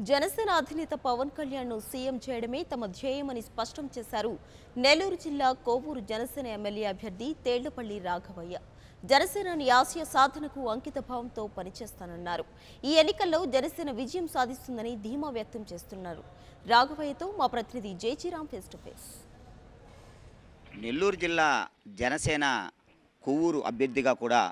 జనసేన అధినేత పవన్ కళ్యాణ్ను సీఎం చేయడమే తమ ధ్యేయమని స్పష్టం చేశారు నెల్లూరు జిల్లా కోవూరు జనసేన ఎమ్మెల్యే అభ్యర్థి తేళ్లపల్లి రాఘవయ్య. జనసేనని ఆశయ సాధనకు అంకిత భావంతో పనిచేస్తానన్నారు. ఈ ఎన్నికల్లో జనసేన విజయం సాధిస్తుందని ధీమా వ్యక్తం చేస్తున్నారు. రాఘవయ్యతో మా ప్రతినిధి జయచిరామ్ ఫేస్ టు ఫేస్. నెల్లూరు జిల్లా జనసేన కొవ్వూరు అభ్యర్థిగా కూడా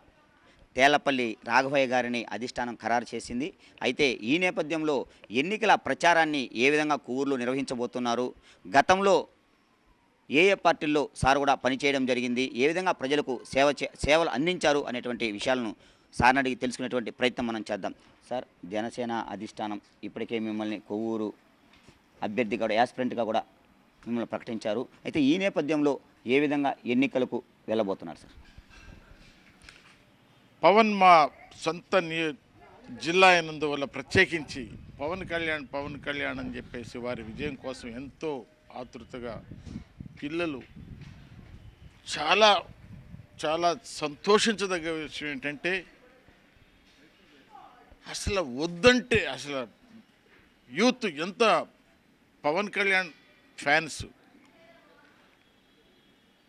తేళ్లపల్లి రాఘవయ్య గారిని అధిష్టానం ఖరారు చేసింది. అయితే ఈ నేపథ్యంలో ఎన్నికల ప్రచారాన్ని ఏ విధంగా కొవ్వూరులో నిర్వహించబోతున్నారు, గతంలో ఏ పార్టీల్లో సార్ కూడా పనిచేయడం జరిగింది, ఏ విధంగా ప్రజలకు సేవలు అందించారు అనేటువంటి విషయాలను సార్ని అడిగి తెలుసుకునేటువంటి ప్రయత్నం మనం చేద్దాం. సార్, జనసేన అధిష్టానం ఇప్పటికే మిమ్మల్ని కొవ్వూరు అభ్యర్థిగా కూడా యాస్పిరెంట్గా కూడా మిమ్మల్ని ప్రకటించారు. అయితే ఈ నేపథ్యంలో ఏ విధంగా ఎన్నికలకు వెళ్ళబోతున్నారు సార్? పవన్ మా సొంత జిల్లా అయినందువల్ల ప్రత్యేకించి పవన్ కళ్యాణ్ అని చెప్పేసి వారి విజయం కోసం ఎంతో ఆతృతగా పిల్లలు చాలా చాలా సంతోషించదగ్గ విషయం ఏంటంటే అసలు వద్దంటే అసలు యూత్ ఎంత పవన్ కళ్యాణ్ ఫ్యాన్స్.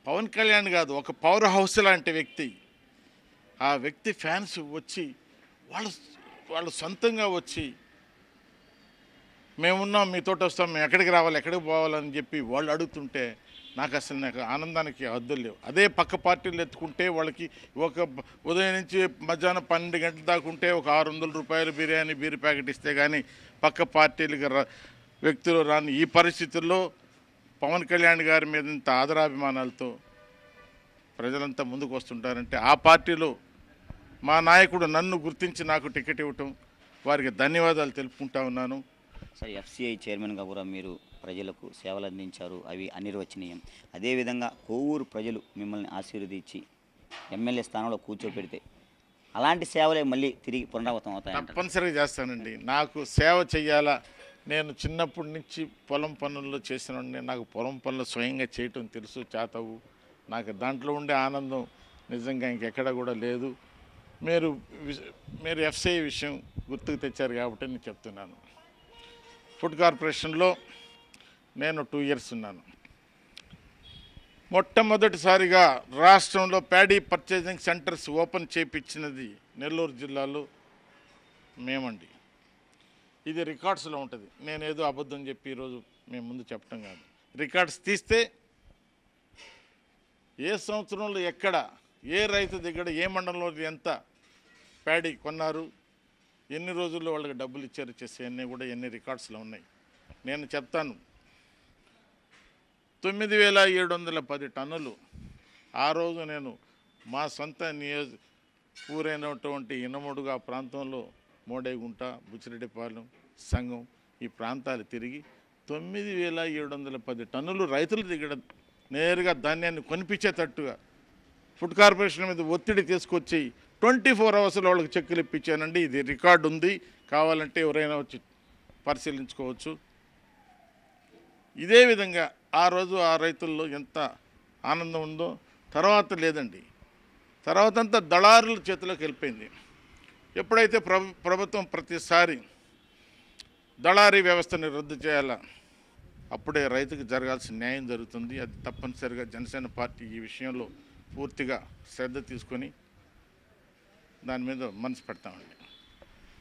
పవన్ కళ్యాణ్ కాదు, ఒక పవర్ హౌస్ లాంటి వ్యక్తి, ఆ వ్యక్తి ఫ్యాన్స్ వచ్చి వాళ్ళు సొంతంగా వచ్చి మేమున్నాం, మీతో వస్తాం, మేము ఎక్కడికి రావాలి, ఎక్కడికి పోవాలని చెప్పి వాళ్ళు అడుగుతుంటే నాకు ఆనందానికి హద్దులు లేవు. అదే పక్క పార్టీలు ఎత్తుకుంటే వాళ్ళకి ఒక ఉదయం నుంచి మధ్యాహ్నం 12 గంటల దాకా ఉంటే ఒక 600 రూపాయలు బీర్ ప్యాకెట్ ఇస్తే కానీ పక్క పార్టీలకు వ్యక్తులు రాని ఈ పరిస్థితుల్లో పవన్ కళ్యాణ్ గారి మీద ఇంత ఆదరాభిమానాలతో ప్రజలంతా ముందుకు వస్తుంటారంటే ఆ పార్టీలో మా నాయకుడు నన్ను గుర్తించి నాకు టికెట్ ఇవ్వటం వారికి ధన్యవాదాలు తెలుపుకుంటా ఉన్నాను. సార్, ఎఫ్సిఐ చైర్మన్గా కూడా మీరు ప్రజలకు సేవలు అందించారు, అవి అనిర్వచనీయం. అదేవిధంగా కొవ్వూరు ప్రజలు మిమ్మల్ని ఆశీర్వదించి ఎమ్మెల్యే స్థానంలో కూర్చోపెడితే అలాంటి సేవలే మళ్ళీ తిరిగి పునరావృతం అవుతాయి? తప్పనిసరిగా చేస్తానండి. నాకు సేవ చెయ్యాలా, నేను చిన్నప్పటి నుంచి పొలం పనుల్లో చేసిన నాకు పొలం పనులు స్వయంగా చేయటం తెలుసు, చేతవు. నాకు దాంట్లో ఉండే ఆనందం నిజంగా ఇంకెక్కడ కూడా లేదు. మీరు ఎఫ్సిఐ విషయం గుర్తుకు తెచ్చారు కాబట్టి నేను చెప్తున్నాను. ఫుడ్ కార్పొరేషన్లో నేను 2 years ఉన్నాను. మొట్టమొదటిసారిగా రాష్ట్రంలో ప్యాడీ పర్చేజింగ్ సెంటర్స్ ఓపెన్ చేయించినది నెల్లూరు జిల్లాలో మేమండి. ఇది రికార్డ్స్లో ఉంటుంది. నేనేదో అబద్ధం చెప్పి ఈరోజు మేము ముందు చెప్పడం కాదు. రికార్డ్స్ తీస్తే ఏ సంవత్సరంలో ఎక్కడ ఏ రైతు దగ్గర ఏ మండలంలో ఎంత ప్యాడీ కొన్నారు, ఎన్ని రోజుల్లో వాళ్ళకి డబ్బులు ఇచ్చారు అన్నీ కూడా ఎన్ని రికార్డ్స్లో ఉన్నాయి. నేను చెప్తాను, 9,710 టన్నులు ఆ రోజు నేను మా సొంత ఊరైనటువంటి ఇనమడుగు ప్రాంతంలో మోడేగుంట, బుచ్చిరెడ్డిపాలెం, సంఘం ఈ ప్రాంతాలు తిరిగి 9,710 టన్నులు రైతుల దగ్గర నేరుగా ధాన్యాన్ని కొనిపించేటట్టుగా ఫుడ్ కార్పొరేషన్ మీద ఒత్తిడి తీసుకొచ్చి 24 hours వాళ్ళకి చెక్కులు ఇప్పించానండి. ఇది రికార్డు ఉంది, కావాలంటే ఎవరైనా వచ్చి పరిశీలించుకోవచ్చు. ఇదే విధంగా ఆ రోజు ఆ రైతుల్లో ఎంత ఆనందం ఉందో తర్వాత లేదండి. తర్వాత అంతా దళారుల చేతిలోకి వెళ్ళిపోయింది. ఎప్పుడైతే ప్రభుత్వం ప్రతిసారి దళారీ వ్యవస్థని రద్దు చేయాలా, అప్పుడే రైతుకు జరగాల్సిన న్యాయం జరుగుతుంది. అది తప్పనిసరిగా జనసేన పార్టీ ఈ విషయంలో పూర్తిగా శ్రద్ధ తీసుకొని దాని మీద మనసు పెడతామండి.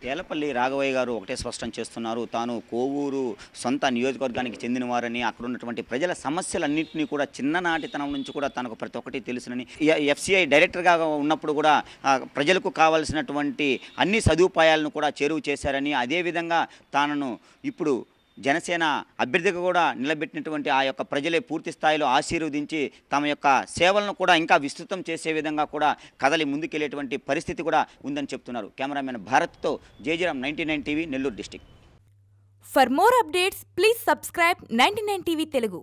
తేళ్లపల్లి రాఘవయ్య గారు ఒకటే స్పష్టం చేస్తున్నారు, తాను కోవూరు సొంత నియోజకవర్గానికి చెందినవారని, అక్కడ ఉన్నటువంటి ప్రజల సమస్యలన్నింటినీ కూడా చిన్ననాటితనం నుంచి కూడా తనకు ప్రతి ఒక్కటి తెలుసునని, ఎఫ్సిఐ డైరెక్టర్గా ఉన్నప్పుడు కూడా ప్రజలకు కావాల్సినటువంటి అన్ని సదుపాయాలను కూడా చేరువ చేశారని, అదేవిధంగా తాను ఇప్పుడు జనసేన అభ్యర్థిగా కూడా నిలబెట్టినటువంటి ఆ యొక్క ప్రజలే పూర్తి స్థాయిలో ఆశీర్వదించి తమ యొక్క సేవలను కూడా ఇంకా విస్తృతం చేసే విధంగా కూడా కదలి ముందుకెళ్లేటువంటి పరిస్థితి కూడా ఉందని చెప్తున్నారు. కెమెరామెన్ భారత్తో జయజీరామ్, 99 TV, Nellore district. For more updates please subscribe 99 TV Telugu.